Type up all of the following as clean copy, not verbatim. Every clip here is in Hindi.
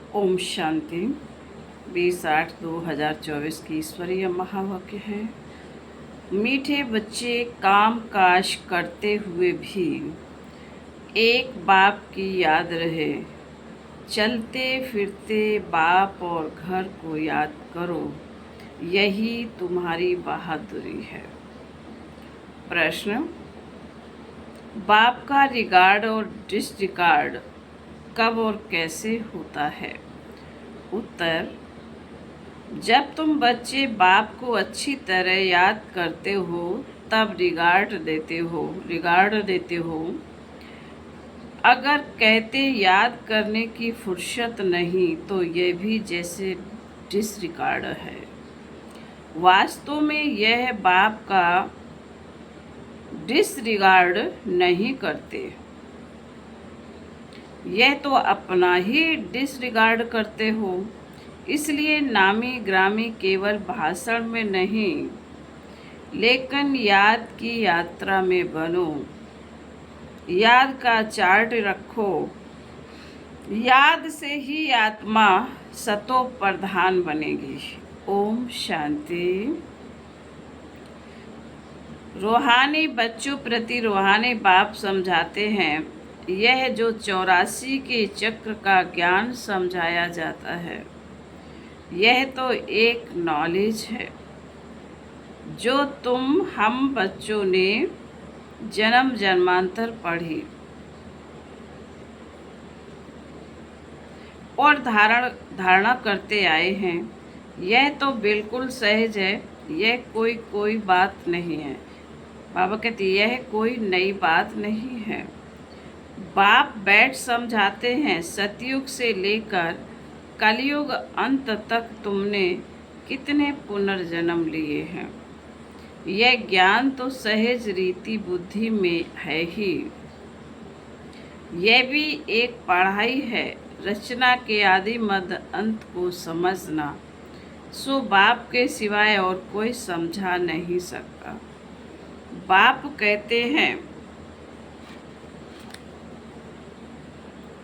ओम शांति। 20/8/2024 की ईश्वरीय महावाक्य है। मीठे बच्चे काम काज करते हुए भी एक बाप की याद रहे। चलते फिरते बाप और घर को याद करो, यही तुम्हारी बहादुरी है। प्रश्न: बाप का रिगार्ड और डिसरिगार्ड कब और कैसे होता है? उत्तर: जब तुम बच्चे बाप को अच्छी तरह याद करते हो तब रिगार्ड देते हो। अगर कहते याद करने की फुर्सत नहीं तो यह भी जैसे डिसरिगार्ड है। वास्तव में यह बाप का डिसरिगार्ड नहीं करते, यह तो अपना ही डिसरिगार्ड करते हो। इसलिए नामी ग्रामी केवल भाषण में नहीं लेकिन याद की यात्रा में बनो। याद का चार्ट रखो। याद से ही आत्मा सतो प्रधान बनेगी। ओम शांति। रूहानी बच्चों प्रति रूहानी बाप समझाते हैं, यह जो 84 के चक्र का ज्ञान समझाया जाता है, यह तो एक नॉलेज है जो हम बच्चों ने जन्म जन्मांतर पढ़ी और धारणा करते आए हैं। यह तो बिल्कुल सहज है, यह कोई बात नहीं है। बाबा कहते यह कोई नई बात नहीं है। बाप बैठ समझाते हैं, सतयुग से लेकर कलयुग अंत तक तुमने कितने पुनर्जन्म लिए हैं। यह ज्ञान तो सहज रीति बुद्धि में है ही। यह भी एक पढ़ाई है, रचना के आदि मध्य अंत को समझना। सो बाप के सिवाय और कोई समझा नहीं सकता। बाप कहते हैं,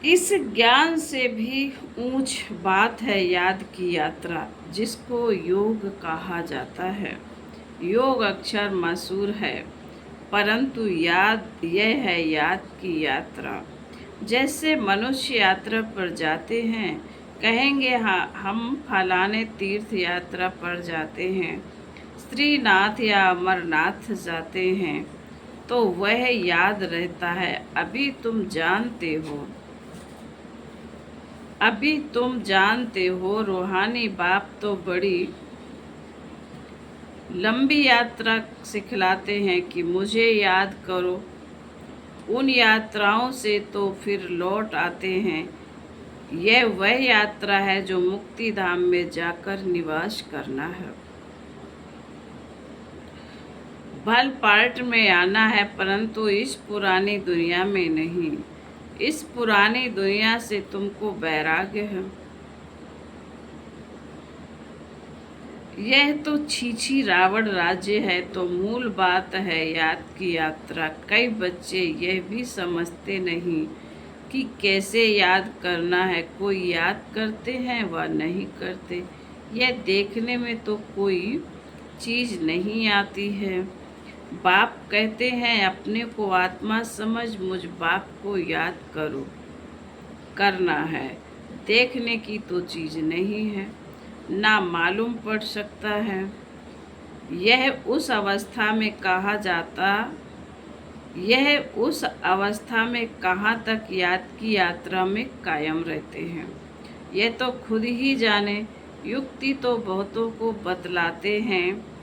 इस ज्ञान से भी ऊंच बात है याद की यात्रा, जिसको योग कहा जाता है। योग अक्षर मशहूर है, परंतु याद यह है याद की यात्रा। जैसे मनुष्य यात्रा पर जाते हैं, कहेंगे हाँ हम फलाने तीर्थ यात्रा पर जाते हैं, श्रीनाथ या अमरनाथ जाते हैं, तो वह याद रहता है। अभी तुम जानते हो रूहानी बाप तो बड़ी लंबी यात्रा सिखलाते हैं कि मुझे याद करो। उन यात्राओं से तो फिर लौट आते हैं। यह वह यात्रा है जो मुक्ति धाम में जाकर निवास करना है। भल पार्ट में आना है, परंतु इस पुरानी दुनिया में नहीं। इस पुरानी दुनिया से तुमको वैराग्य है। यह तो छीछी रावण राज्य है। तो मूल बात है याद की यात्रा। कई बच्चे यह भी समझते नहीं कि कैसे याद करना है। कोई याद करते हैं व नहीं करते। यह देखने में तो कोई चीज़ नहीं आती है। बाप कहते हैं, अपने को आत्मा समझ मुझ बाप को याद करो। करना है, देखने की तो चीज़ नहीं है, ना मालूम पड़ सकता है। यह उस अवस्था में कहाँ तक याद की यात्रा में कायम रहते हैं, यह तो खुद ही जाने। युक्ति तो बहुतों को बतलाते हैं।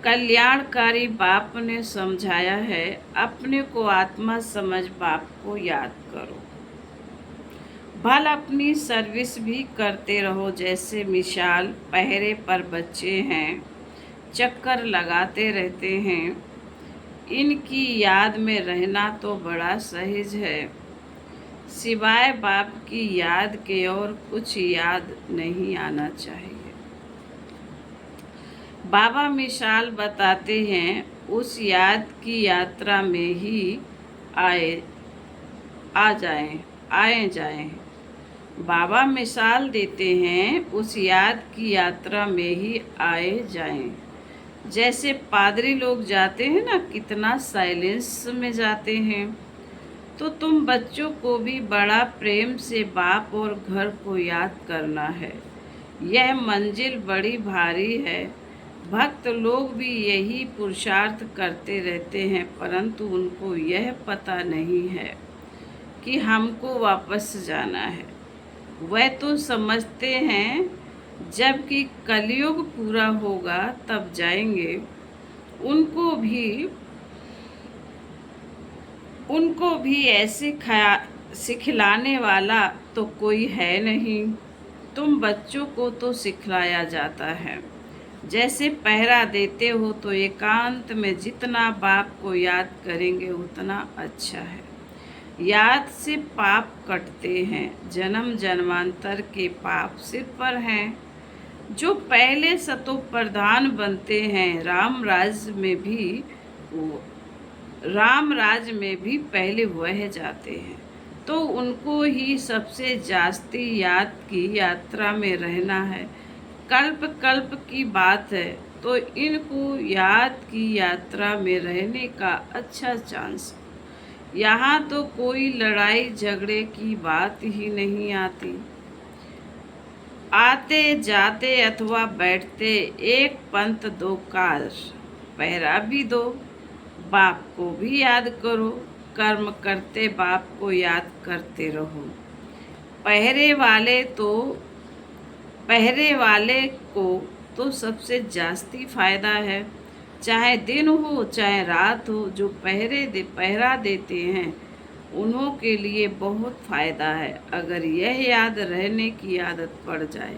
कल्याणकारी बाप ने समझाया है, अपने को आत्मा समझ बाप को याद करो। भल अपनी सर्विस भी करते रहो। जैसे मिसाल पहरे पर बच्चे हैं, चक्कर लगाते रहते हैं। इनकी याद में रहना तो बड़ा सहज है। सिवाय बाप की याद के और कुछ याद नहीं आना चाहिए। बाबा मिसाल बताते हैं, उस याद की यात्रा में ही आए जाएं। बाबा मिसाल देते हैं, उस याद की यात्रा में ही आए जाएं। जैसे पादरी लोग जाते हैं ना, कितना साइलेंस में जाते हैं। तो तुम बच्चों को भी बड़ा प्रेम से बाप और घर को याद करना है। यह मंजिल बड़ी भारी है। भक्त लोग भी यही पुरुषार्थ करते रहते हैं, परंतु उनको यह पता नहीं है कि हमको वापस जाना है। वह तो समझते हैं जबकि कलयुग पूरा होगा तब जाएंगे। उनको भी ऐसे सिखलाने वाला तो कोई है नहीं। तुम बच्चों को तो सिखलाया जाता है। जैसे पहरा देते हो तो एकांत में जितना बाप को याद करेंगे उतना अच्छा है। याद से पाप कटते हैं। जन्म जन्मांतर के पाप सिर पर हैं। जो पहले सतो प्रधान बनते हैं, राम राज में भी पहले वह जाते हैं। तो उनको ही सबसे जास्ती याद की यात्रा में रहना है। कल्प कल्प की बात है, तो इनको याद की यात्रा में रहने का अच्छा चांस। यहाँ तो कोई लड़ाई झगड़े की बात ही नहीं आती। आते जाते अथवा बैठते एक पंथ दो काज, पहरा भी दो, बाप को भी याद करो। कर्म करते बाप को याद करते रहो। पहरे वाले को तो सबसे जास्ती फायदा है। चाहे दिन हो चाहे रात हो, जो पहरा देते हैं उन्हों के लिए बहुत फायदा है, अगर यह याद रहने की आदत पड़ जाए।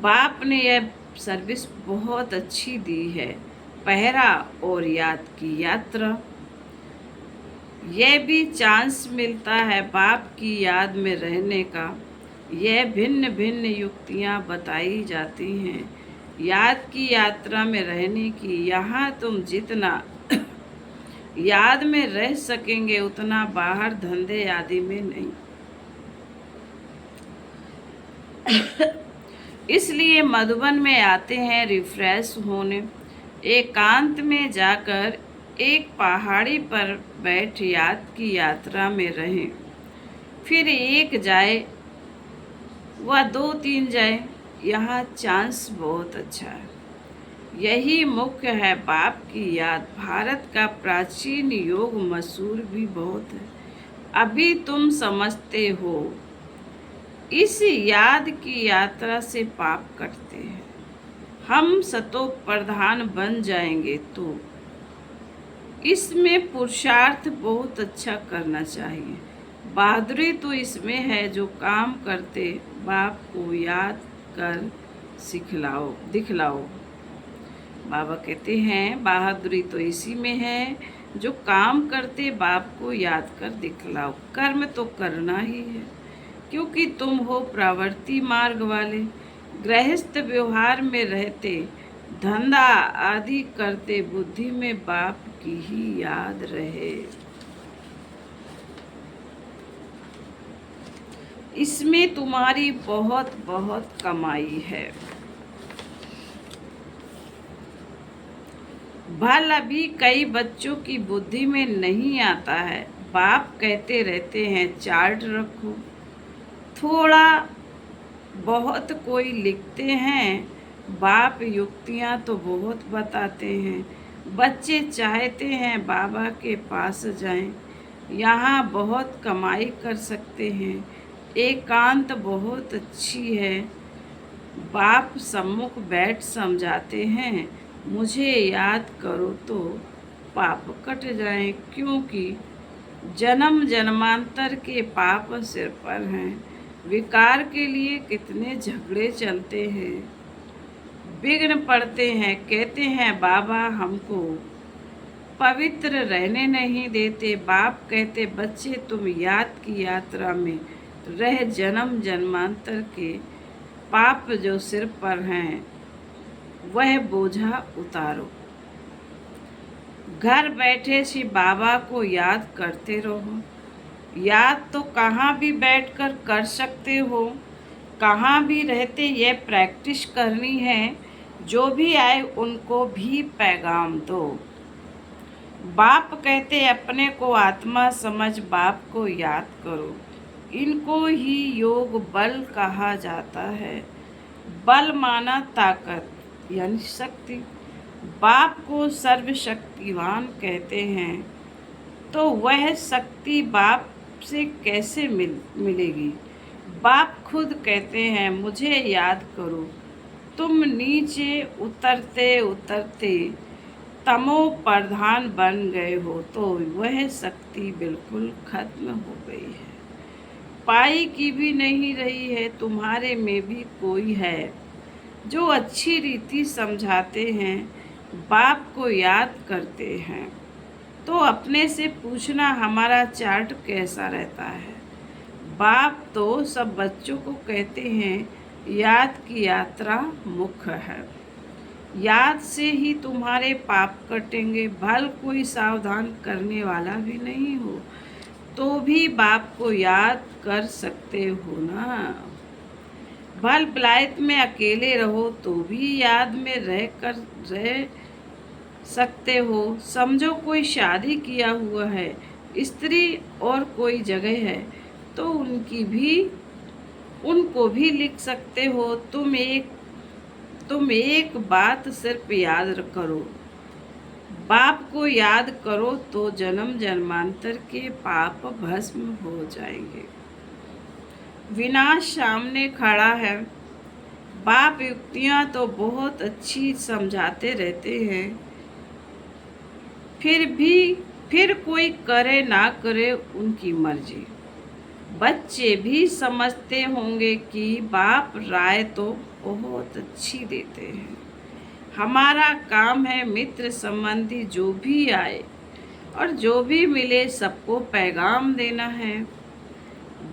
बाप ने यह सर्विस बहुत अच्छी दी है, पहरा और याद की यात्रा। यह भी चांस मिलता है बाप की याद में रहने का। यह भिन्न भिन्न युक्तियाँ बताई जाती हैं याद की यात्रा में रहने की। यहाँ तुम जितना याद में रह सकेंगे उतना बाहर धंधे आदि में नहीं। इसलिए मधुबन में आते हैं रिफ्रेश होने। एकांत में जाकर एक पहाड़ी पर बैठ याद की यात्रा में रहें। फिर एक जाए व 2-3 जाए, यहाँ चांस बहुत अच्छा है। यही मुख्य है बाप की याद। भारत का प्राचीन योग मशहूर भी बहुत है, अभी तुम समझते हो। इस याद की यात्रा से पाप कटते हैं। हम सतो प्रधान बन जाएंगे तो इसमें पुरुषार्थ बहुत अच्छा करना चाहिए। बहादुरी तो इसमें है जो काम करते बाप को याद कर दिखलाओ। बाबा कहते हैं बहादुरी तो इसी में है जो काम करते बाप को याद कर दिखलाओ। कर्म तो करना ही है, क्योंकि तुम हो प्रवृत्ति मार्ग वाले। गृहस्थ व्यवहार में रहते, धंधा आदि करते, बुद्धि में बाप की ही याद रहे। इसमें तुम्हारी बहुत बहुत कमाई है। भल अभी कई बच्चों की बुद्धि में नहीं आता है। बाप कहते रहते हैं चार्ट रखो। थोड़ा बहुत कोई लिखते हैं, बाप युक्तियाँ तो बहुत बताते हैं। बच्चे चाहते हैं बाबा के पास जाएं, यहाँ बहुत कमाई कर सकते हैं। एकांत बहुत अच्छी है। बाप सम्मुख बैठ समझाते हैं, मुझे याद करो तो पाप कट जाएं, क्योंकि जन्म जन्मांतर के पाप सिर पर हैं। विकार के लिए कितने झगड़े चलते हैं, विघ्न पड़ते हैं। कहते हैं बाबा हमको पवित्र रहने नहीं देते। बाप कहते बच्चे तुम याद की यात्रा में रह जन्म जन्मांतर के पाप जो सिर पर हैं वह बोझा उतारो। घर बैठे श्री बाबा को याद करते रहो। याद तो कहाँ भी बैठकर कर सकते हो, कहाँ भी रहते यह प्रैक्टिस करनी है। जो भी आए उनको भी पैगाम दो। बाप कहते अपने को आत्मा समझ बाप को याद करो। इनको ही योग बल कहा जाता है। बल माना ताकत यानी शक्ति। बाप को सर्वशक्तिवान कहते हैं, तो वह शक्ति बाप से कैसे मिलेगी। बाप खुद कहते हैं मुझे याद करो। तुम नीचे उतरते उतरते तमो प्रधान बन गए हो, तो वह शक्ति बिल्कुल खत्म हो गई है। पाई की भी नहीं रही है। तुम्हारे में भी कोई है जो अच्छी रीति समझाते हैं, बाप को याद करते हैं। तो अपने से पूछना हमारा चार्ट कैसा रहता है। बाप तो सब बच्चों को कहते हैं याद की यात्रा मुख्य है। याद से ही तुम्हारे पाप कटेंगे। भल कोई सावधान करने वाला भी नहीं हो तो भी बाप को याद कर सकते हो ना। भल विलायत में अकेले रहो तो भी याद में रह सकते हो। समझो कोई शादी किया हुआ है स्त्री और कोई जगह है तो उनको भी लिख सकते हो। तुम एक बात सिर्फ याद करो, बाप को याद करो तो जन्म जन्मांतर के पाप भस्म हो जाएंगे। विनाश सामने खड़ा है। बाप युक्तियां तो बहुत अच्छी समझाते रहते हैं, फिर कोई करे ना करे उनकी मर्जी। बच्चे भी समझते होंगे कि बाप राय तो बहुत अच्छी देते हैं। हमारा काम है मित्र संबंधी जो भी आए और जो भी मिले सबको पैगाम देना है।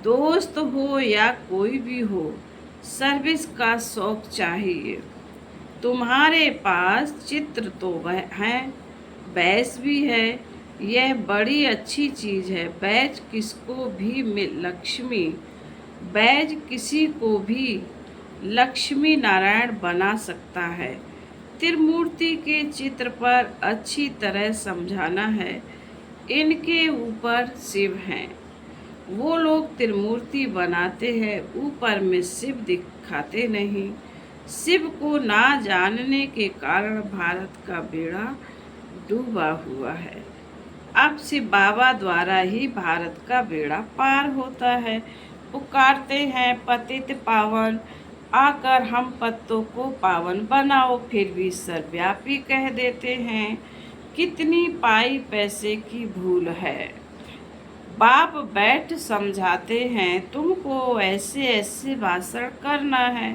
दोस्त हो या कोई भी हो, सर्विस का शौक चाहिए। तुम्हारे पास चित्र तो वह है, बैस भी है। यह बड़ी अच्छी चीज़ है। बैज किसी को भी लक्ष्मी नारायण बना सकता है। त्रिमूर्ति के चित्र पर अच्छी तरह समझाना है। इनके ऊपर शिव हैं। वो लोग त्रिमूर्ति बनाते हैं, ऊपर में शिव दिखाते नहीं। शिव को ना जानने के कारण भारत का बेड़ा डूबा हुआ है। अब शिव बाबा द्वारा ही भारत का बेड़ा पार होता है। पुकारते हैं पतित पावन, आकर हम पत्तों को पावन बनाओ। फिर भी सर्वव्यापी कह देते हैं कितनी पाई पैसे की भूल है। बाप बैठ समझाते हैं तुमको ऐसे ऐसे भाषण करना है।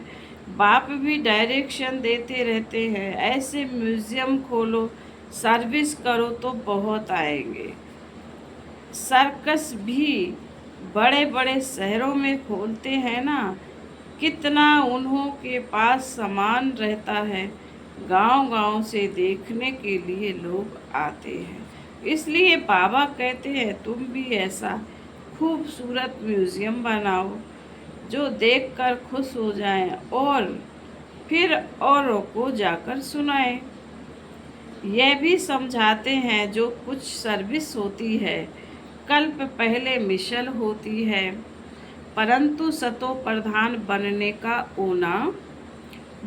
बाप भी डायरेक्शन देते रहते हैं। ऐसे म्यूजियम खोलो, सर्विस करो तो बहुत आएंगे। सर्कस भी बड़े बड़े शहरों में खोलते हैं ना, कितना उन्हों के पास सामान रहता है। गांव-गांव से देखने के लिए लोग आते हैं। इसलिए बाबा कहते हैं तुम भी ऐसा खूबसूरत म्यूजियम बनाओ जो देखकर खुश हो जाएं और फिर औरों को जाकर सुनाएं। यह भी समझाते हैं जो कुछ सर्विस होती है कल्प पहले मिशल होती है, परंतु सतो प्रधान बनने का ओना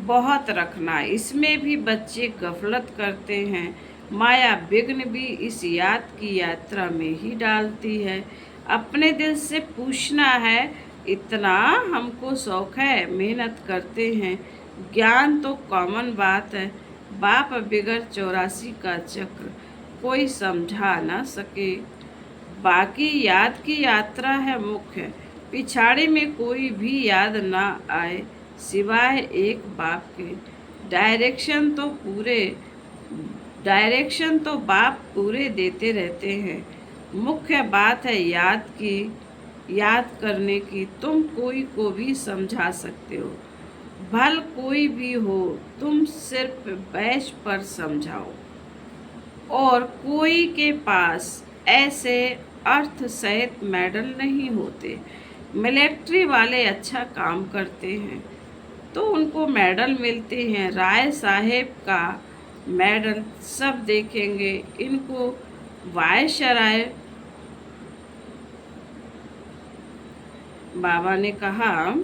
बहुत रखना। इसमें भी बच्चे गफलत करते हैं। माया विघ्न भी इस याद की यात्रा में ही डालती है। अपने दिल से पूछना है, इतना हमको शौक है, मेहनत करते हैं। ज्ञान तो कॉमन बात है। बाप बिगड़ 84 का चक्र कोई समझा ना सके। बाकी याद की यात्रा है मुख्य। पिछाड़ी में कोई भी याद ना आए सिवाय एक बाप के। डायरेक्शन तो बाप पूरे देते रहते हैं। मुख्य बात है याद करने की। तुम कोई को भी समझा सकते हो, भल कोई भी हो। तुम सिर्फ बैच पर समझाओ और कोई के पास ऐसे अर्थ सहित मेडल नहीं होते। मिलिट्री वाले अच्छा काम करते हैं तो उनको मेडल मिलते हैं। राय साहेब का मेडल सब देखेंगे। इनको वायसराय बाबा ने कहा,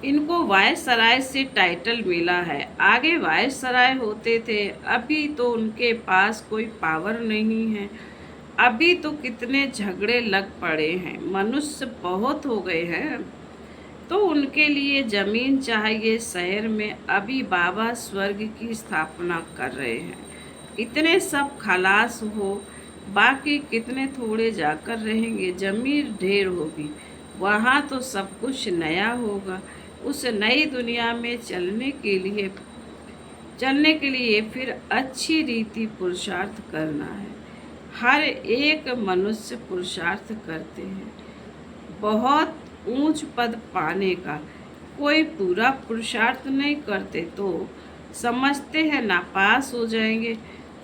इनको वायसराय से टाइटल मिला है। आगे वायसराय होते थे, अभी तो उनके पास कोई पावर नहीं है। अभी तो कितने झगड़े लग पड़े हैं, मनुष्य बहुत हो गए हैं तो उनके लिए जमीन चाहिए शहर में। अभी बाबा स्वर्ग की स्थापना कर रहे हैं। इतने सब खलास हो, बाकी कितने थोड़े जाकर रहेंगे। जमीन ढेर होगी, वहाँ तो सब कुछ नया होगा। उस नई दुनिया में चलने के लिए फिर अच्छी रीति पुरुषार्थ करना है। हर एक मनुष्य पुरुषार्थ करते हैं बहुत ऊंच पद पाने का। कोई पूरा पुरुषार्थ नहीं करते तो समझते हैं नापास हो जाएंगे,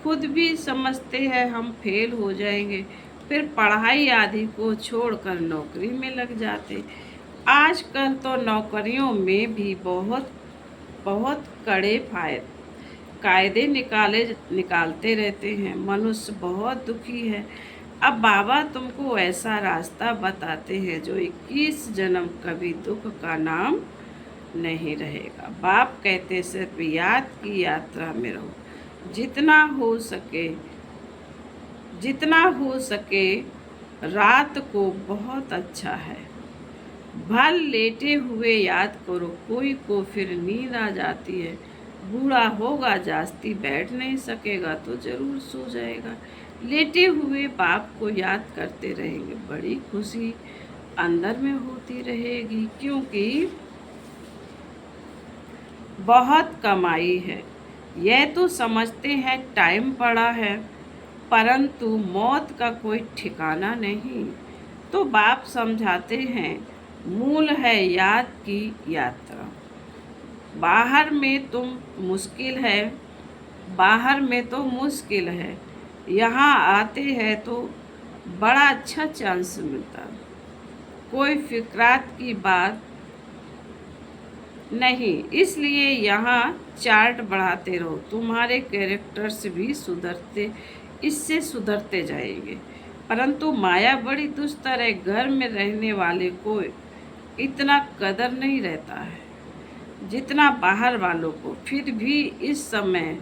खुद भी समझते हैं हम फेल हो जाएंगे, फिर पढ़ाई आदि को छोड़कर नौकरी में लग जाते। आजकल तो नौकरियों में भी बहुत बहुत कड़े कायदे निकालते रहते हैं। मनुष्य बहुत दुखी है। अब बाबा तुमको ऐसा रास्ता बताते हैं जो 21 जन्म कभी दुख का नाम नहीं रहेगा। बाप कहते सिर्फ याद की यात्रा में रहो। जितना हो सके रात को बहुत अच्छा है। भल लेटे हुए याद करो, कोई को फिर नींद आ जाती है। बूढ़ा होगा जास्ती बैठ नहीं सकेगा तो जरूर सो जाएगा। लेटे हुए बाप को याद करते रहेंगे, बड़ी खुशी अंदर में होती रहेगी, क्योंकि बहुत कमाई है। यह तो समझते हैं टाइम पड़ा है, परंतु मौत का कोई ठिकाना नहीं। तो बाप समझाते हैं मूल है याद की यात्रा। बाहर में तो मुश्किल है, यहाँ आते हैं तो बड़ा अच्छा चांस मिलता। कोई फिक्रात की बात नहीं, इसलिए यहाँ चार्ट बढ़ाते रहो। तुम्हारे कैरेक्टर्स भी इससे सुधरते जाएंगे। परंतु माया बड़ी दुस्तर है, घर में रहने वाले को इतना कदर नहीं रहता है जितना बाहर वालों को। फिर भी इस समय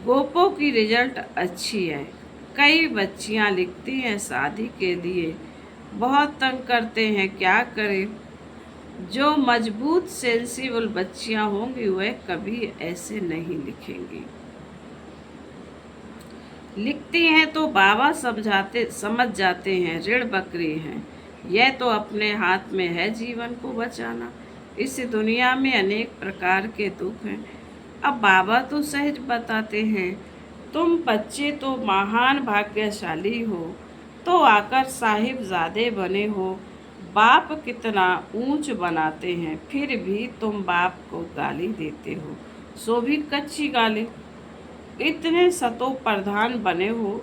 गोपो की रिजल्ट अच्छी है। कई बच्चियां लिखती हैं शादी के लिए, बहुत तंग करते हैं, क्या करें। जो मजबूत सेंसिबल बच्चियां होंगी वह कभी ऐसे नहीं लिखेंगी। लिखती हैं तो बाबा समझ जाते हैं ऋण बकरी हैं। यह तो अपने हाथ में है जीवन को बचाना। इस दुनिया में अनेक प्रकार के दुख हैं। अब बाबा तो सहज बताते हैं, तुम बच्चे तो महान भाग्यशाली हो, तो आकर साहिबजादे बने हो। बाप कितना ऊंच बनाते हैं, फिर भी तुम बाप को गाली देते हो, सो भी कच्ची गाली। इतने सतो प्रधान बने हो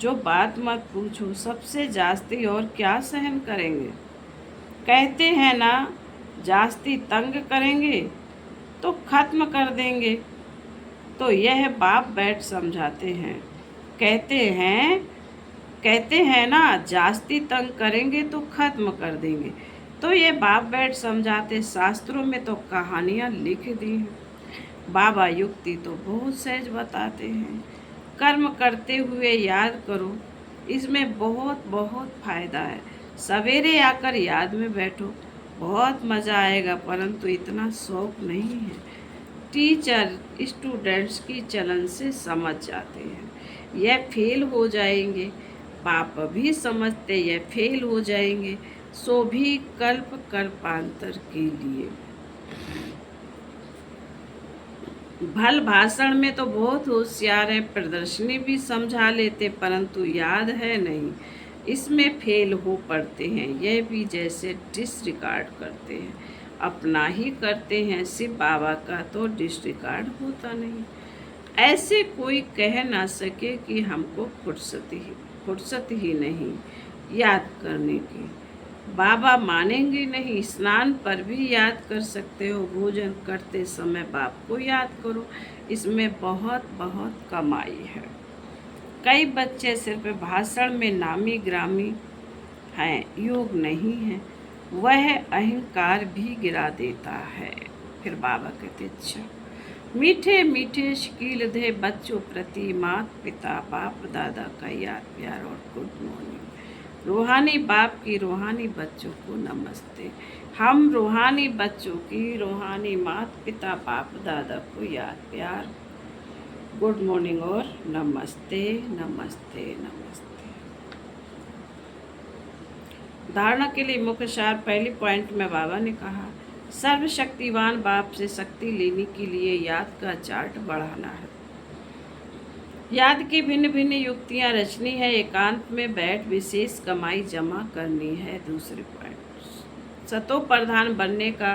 जो बात मत पूछो, सबसे जास्ती और क्या सहन करेंगे। कहते हैं ना जास्ती तंग करेंगे तो खत्म कर देंगे। तो यह बाप बैठ समझाते हैं। कहते हैं ना जास्ती तंग करेंगे तो खत्म कर देंगे। तो ये बाप बैठ समझाते। शास्त्रों में तो कहानियाँ लिख दी हैं। बाबा युक्ति तो बहुत सहज बताते हैं। कर्म करते हुए याद करो, इसमें बहुत बहुत फायदा है। सवेरे आकर याद में बैठो, बहुत मज़ा आएगा, परंतु इतना शौक नहीं है। टीचर स्टूडेंट्स की चलन से समझ जाते हैं यह फेल हो जाएंगे। पाप भी समझते यह फेल हो जाएंगे, सो भी कल्पांतर के लिए। भल भाषण में तो बहुत होशियार है, प्रदर्शनी भी समझा लेते, परंतु याद है नहीं, इसमें फेल हो पड़ते हैं। यह भी जैसे डिसरिगार्ड करते हैं। अपना ही करते हैं, सिर्फ बाबा का तो डिस्रिगार्ड होता नहीं। ऐसे कोई कह ना सके कि हमको फुर्सत ही नहीं याद करने की। बाबा मानेंगे नहीं। स्नान पर भी याद कर सकते हो, भोजन करते समय बाप को याद करो, इसमें बहुत बहुत कमाई है। कई बच्चे सिर्फ भाषण में नामी ग्रामी हैं, योग नहीं है, वह अहंकार भी गिरा देता है। फिर बाबा कहते अच्छा, मीठे मीठे शकील दे बच्चों प्रति माता पिता बाप दादा का याद प्यार और गुड मॉर्निंग। रूहानी बाप की रूहानी बच्चों को नमस्ते। हम रूहानी बच्चों की रूहानी माता पिता बाप दादा को याद प्यार गुड मॉर्निंग और नमस्ते नमस्ते नमस्ते। धारणा के लिए मुख्य सार। पहली पॉइंट में बाबा ने कहा, सर्वशक्तिवान बाप से शक्ति लेने के लिए याद का चार्ट बढ़ाना है। याद की भिन्न भिन्न युक्तियां रचनी है। एकांत में बैठ विशेष कमाई जमा करनी है। दूसरे पॉइंट, सतो प्रधान बनने का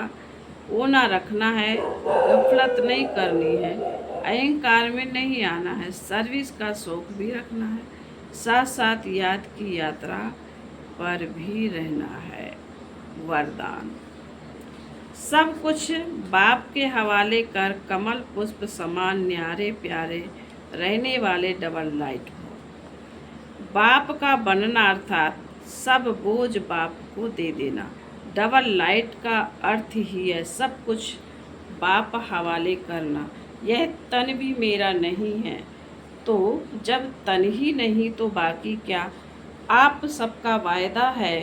ओना रखना है, गफलत नहीं करनी है, अहंकार में नहीं आना है, सर्विस का शौक भी रखना है, साथ साथ याद की यात्रा पर भी रहना है। वरदान, सब कुछ बाप के हवाले कर कमल पुष्प समान न्यारे प्यारे रहने वाले डबल लाइट हो। बाप का बनना अर्थात सब बोझ बाप को दे देना। डबल लाइट का अर्थ ही है सब कुछ बाप हवाले करना। यह तन भी मेरा नहीं है, तो जब तन ही नहीं तो बाकी क्या। आप सबका वायदा है,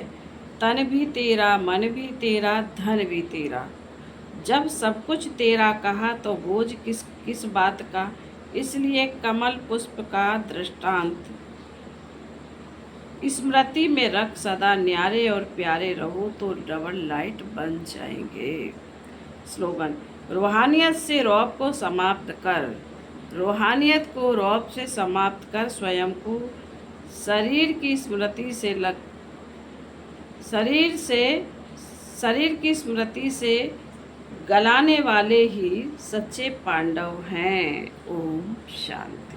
तन भी तेरा, मन भी तेरा, धन भी तेरा। जब सब कुछ तेरा कहा तो बोझ किस बात का। इसलिए कमल पुष्प का दृष्टांत स्मृति में रख, सदा न्यारे और प्यारे रहो तो डबल लाइट बन जाएंगे। स्लोगन, रूहानियत से रौब को समाप्त कर। रूहानियत को रौब से समाप्त कर स्वयं को शरीर की स्मृति से गलाने वाले ही सच्चे पांडव हैं। ओम शांति।